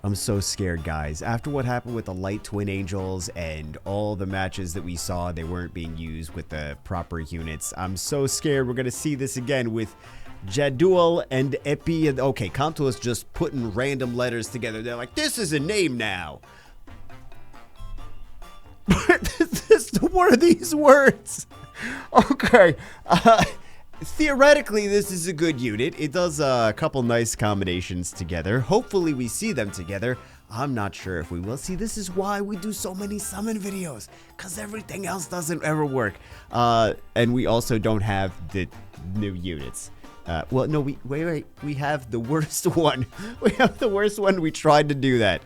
I'm so scared, guys. After what happened with the Light Twin Angels and all the matches that we saw, they weren't being used with the proper units. I'm so scared we're going to see this again with Jadul and Epi. Okay, Comto is just putting random letters together. They're like, this is a name now. What are these words? Okay. Theoretically, this is a good unit. It does a couple nice combinations together. Hopefully, we see them together. I'm not sure if we will. See, this is why we do so many summon videos, because everything else doesn't ever work. And we also don't have the new units. Well, no, wait. We have the worst one. We have the worst one. We tried to do that.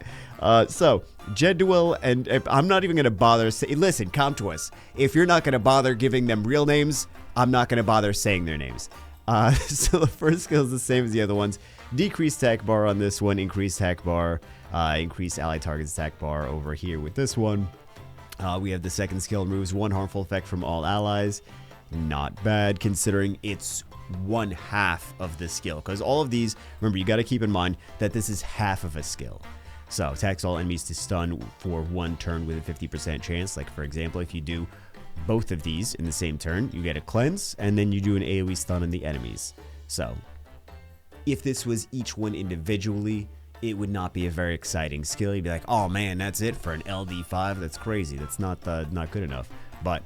So, Jedduel and I'm not even going to bother listen, come to us. If you're not going to bother giving them real names, I'm not going to bother saying their names. So the first skill is the same as the other ones. Decreased attack bar on this one, increased attack bar, increased ally target's attack bar over here with this one. We have the second skill, removes one harmful effect from all allies. Not bad considering it's one half of the skill. Because all of these, remember, you got to keep in mind that this is half of a skill. So, attacks all enemies to stun for one turn with a 50% chance. Like, for example, if you do both of these in the same turn, you get a cleanse, and then you do an AoE stun on the enemies. So, if this was each one individually, it would not be a very exciting skill. You'd be like, oh man, that's it for an LD5? That's crazy. That's not good enough. But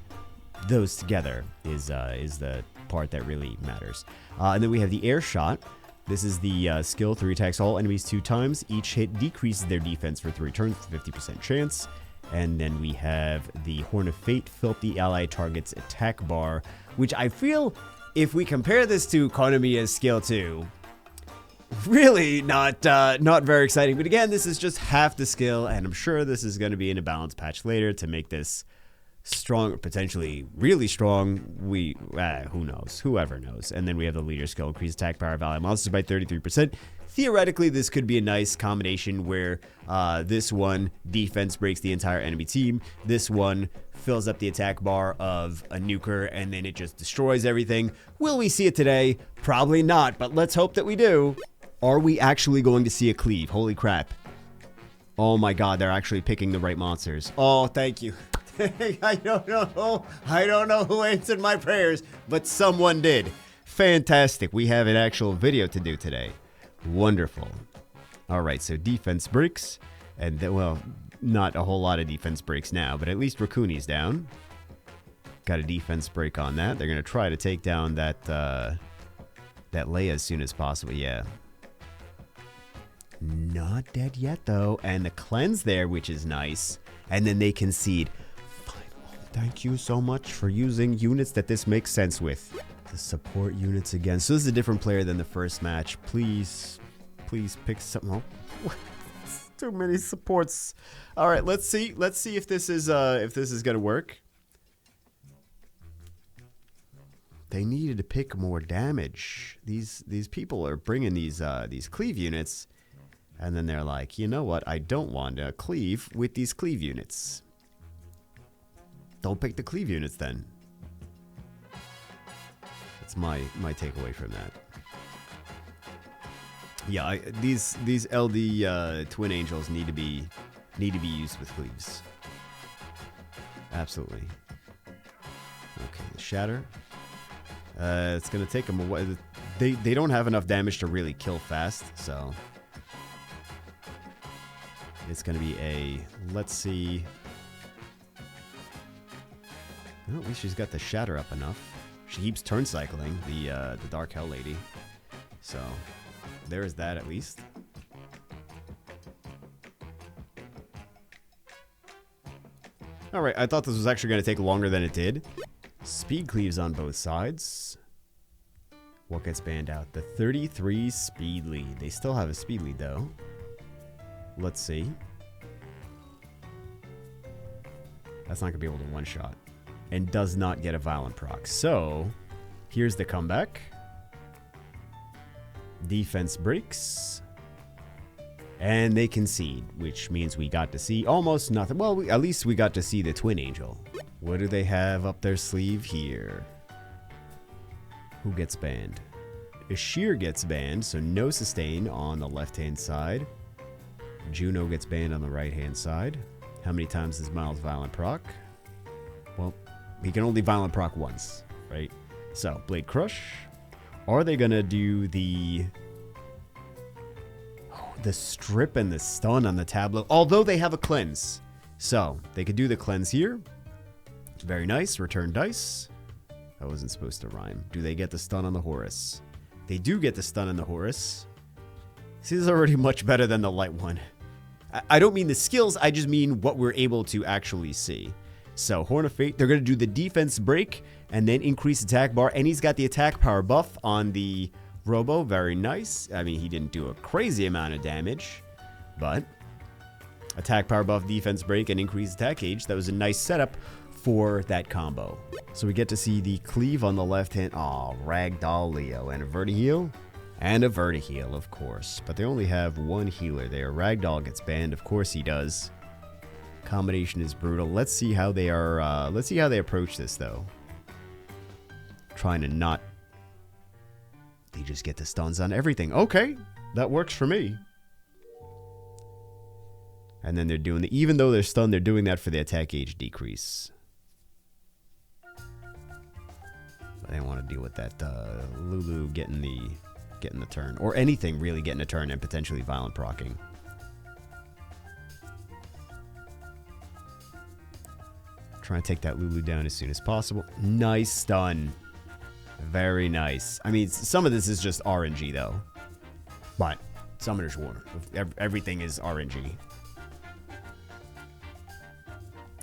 those together is the part that really matters. And then we have the air shot. This is the skill, 3 attacks all enemies 2 times. Each hit decreases their defense for 3 turns with 50% chance. And then we have the Horn of Fate, fill up the ally target's attack bar, which I feel, if we compare this to Konamiya's skill 2, really not very exciting. But again, this is just half the skill, and I'm sure this is going to be in a balance patch later to make this strong, potentially really strong. Who knows? Whoever knows. And then we have the leader skill, increase attack power of ally monsters by 33%. Theoretically, this could be a nice combination where this one defense breaks the entire enemy team. This one fills up the attack bar of a nuker, and then it just destroys everything. Will we see it today? Probably not, but let's hope that we do. Are we actually going to see a cleave? Holy crap. Oh my god, they're actually picking the right monsters. Oh, thank you. I don't know who answered my prayers, but someone did. Fantastic. We have an actual video to do today. Wonderful. All right, so defense breaks. And, well, not a whole lot of defense breaks now, but at least Rakuni's down. Got a defense break on that. They're going to try to take down that Leia as soon as possible. Yeah. Not dead yet, though. And the cleanse there, which is nice. And then they concede. Thank you so much for using units that this makes sense with. The support units again. So this is a different player than the first match. Please pick something. Oh, too many supports. All right, let's see if this is gonna work. They needed to pick more damage. These people are bringing these cleave units, and then they're like, you know what? I don't want to cleave with these cleave units. Don't pick the cleave units then. That's my takeaway from that. Yeah, these LD Twin Angels need to be used with cleaves. Absolutely. Okay, the Shatter. It's gonna take them a while. They don't have enough damage to really kill fast, so it's gonna be a, let's see. Well, at least she's got the Shatter up enough. She keeps turn cycling the Dark Hell Lady. So there is that at least. Alright, I thought this was actually going to take longer than it did. Speed cleaves on both sides. What gets banned out? The 33 speed lead. They still have a speed lead though. Let's see. That's not going to be able to one-shot. And does not get a violent proc. So, here's the comeback. Defense breaks. And they concede, which means we got to see almost nothing. Well, at least we got to see the Twin Angel. What do they have up their sleeve here? Who gets banned? Ashir gets banned, so no sustain on the left-hand side. Juno gets banned on the right-hand side. How many times does Miles Violent proc? Well, he can only Violent proc once, right? So, Blade Crush. Are they going to do the strip and the stun on the tableau? Although they have a cleanse. So, they could do the cleanse here. Very nice. Return dice. That wasn't supposed to rhyme. Do they get the stun on the Horus? They do get the stun on the Horus. See, this is already much better than the light one. I don't mean the skills, I just mean what we're able to actually see. So, Horn of Fate, they're going to do the defense break and then increase attack bar. And he's got the attack power buff on the Robo. Very nice. I mean, he didn't do a crazy amount of damage, but attack power buff, defense break, and increased attack gauge. That was a nice setup for that combo. So we get to see the cleave on the left hand. Oh, Ragdoll Leo and a Vertiheel. And a Vertiheel, of course. But they only have one healer there. Ragdoll gets banned. Of course he does. Combination is brutal. Let's see how they are. Let's see how they approach this, though. Trying to not. They just get the stuns on everything. Okay, that works for me. And then they're doing the. Even though they're stunned, they're doing that for the attack gauge decrease. But I don't want to deal with that. Lulu getting the turn, or anything really getting a turn and potentially violent proccing. Trying to take that Lulu down as soon as possible. Nice stun. Very nice. I mean, some of this is just RNG though, but Summoner's War. Everything is RNG.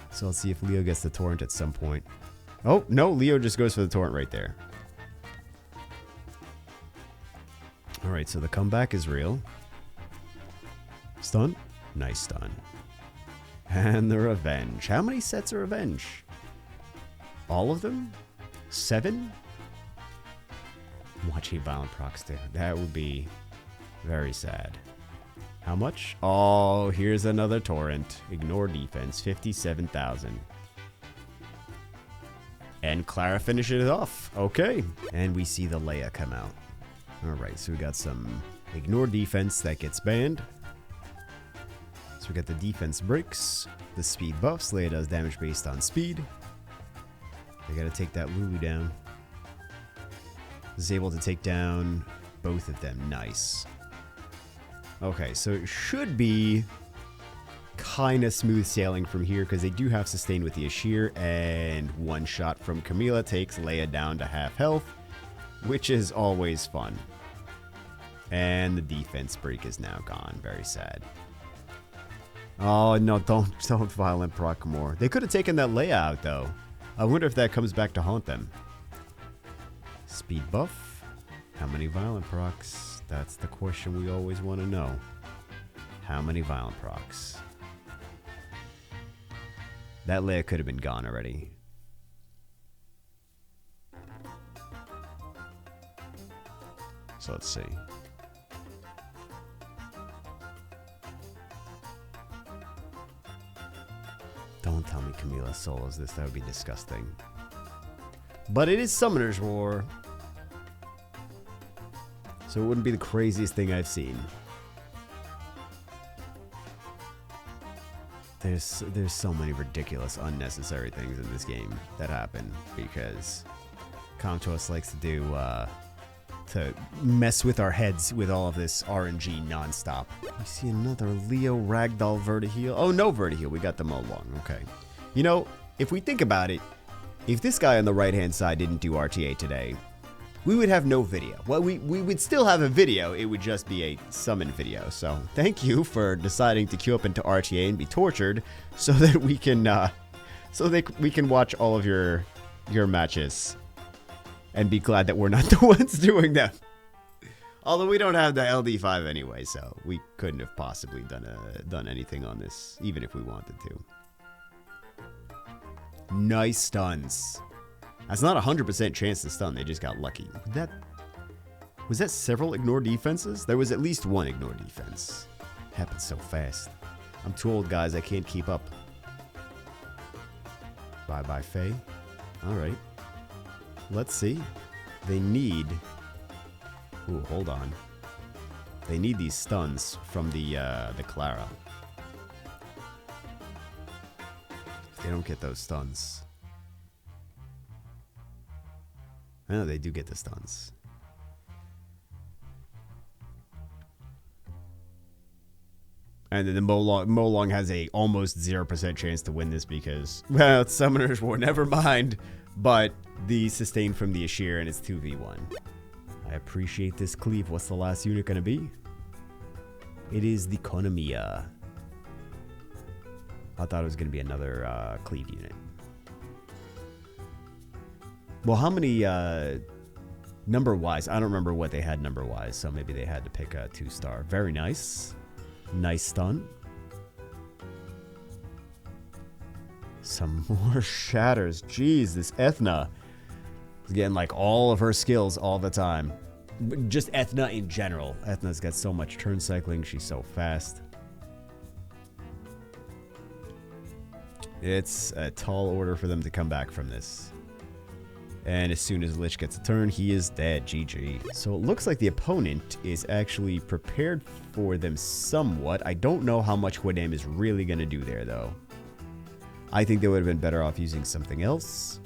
So let's see if Leo gets the torrent at some point. Oh no, Leo just goes for the torrent right there. Alright, so the comeback is real. Stun? Nice stun. And the Revenge. How many sets of Revenge? All of them? 7? Watch violent procs there. That would be very sad. How much? Oh, here's another torrent. Ignore defense. 57,000. And Clara finishes it off. Okay. And we see the Leia come out. Alright, so we got some ignore defense that gets banned. So we got the defense breaks, the speed buffs. Leia does damage based on speed. They gotta take that Lulu down. Is able to take down both of them. Nice. Okay, so it should be kind of smooth sailing from here because they do have sustain with the Ashir, and one shot from Camila takes Leia down to half health, which is always fun. And the defense break is now gone. Very sad. Oh no, don't violent proc more. They could have taken that Leia out though. I wonder if that comes back to haunt them. Speed buff. How many violent procs? That's the question we always want to know. How many violent procs? That Leia could have been gone already. So let's see. Don't tell me Camila solos this. That would be disgusting. But it is Summoner's War. So it wouldn't be the craziest thing I've seen. There's so many ridiculous, unnecessary things in this game that happen because Comtos likes to do to mess with our heads with all of this RNG nonstop. We see another Leo Ragdoll Vertiheel. Oh, no Vertiheel. We got them all along. Okay. You know, if we think about it, if this guy on the right-hand side didn't do RTA today, we would have no video. Well, we would still have a video. It would just be a summon video. So thank you for deciding to queue up into RTA and be tortured so that we can we can watch all of your matches and be glad that we're not the ones doing them. Although we don't have the LD5 anyway, so we couldn't have possibly done anything on this, even if we wanted to. Nice stuns. That's not a 100% chance to stun. They just got lucky. Was that several ignore defenses? There was at least one ignore defense. Happened so fast. I'm too old, guys. I can't keep up. Bye-bye, Faye. All right. Let's see. They need... Ooh, hold on. They need these stuns from the Clara. If they don't get those stuns. I know they do get the stuns. And then the Molong has a almost 0% chance to win this because, well, summoners were never mind, but the sustain from the Ashir and it's 2v1. I appreciate this cleave. What's the last unit going to be? It is the Konamiya. I thought it was going to be another cleave unit. Well, how many number-wise? I don't remember what they had number-wise, so maybe they had to pick a 2-star. Very nice. Nice stun. Some more shatters. Jeez, this Ethna is getting like all of her skills all the time. Just Ethna in general. Ethna's got so much turn cycling. She's so fast. It's a tall order for them to come back from this. And as soon as Lich gets a turn, he is dead. GG. So it looks like the opponent is actually prepared for them somewhat. I don't know how much Huadam is really going to do there, though. I think they would have been better off using something else.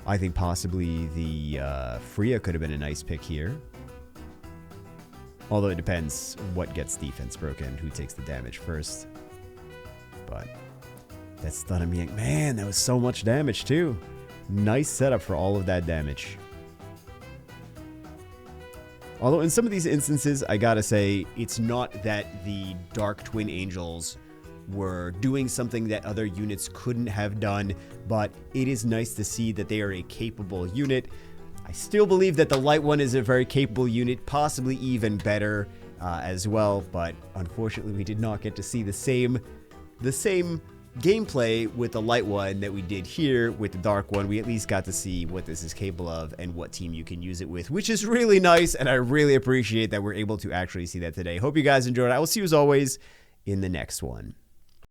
I think possibly the Freya could have been a nice pick here. Although it depends what gets defense broken, who takes the damage first. But that's stunning me. Man, that was so much damage, too. Nice setup for all of that damage. Although in some of these instances, I gotta say, it's not that the Dark Twin Angels were doing something that other units couldn't have done, but it is nice to see that they are a capable unit. I still believe that the Light One is a very capable unit, possibly even better as well, but unfortunately we did not get to see the same gameplay with the Light One that we did here with the Dark One. We at least got to see what this is capable of and what team you can use it with, which is really nice, and I really appreciate that we're able to actually see that today. Hope you guys enjoyed. I will see you as always in the next one.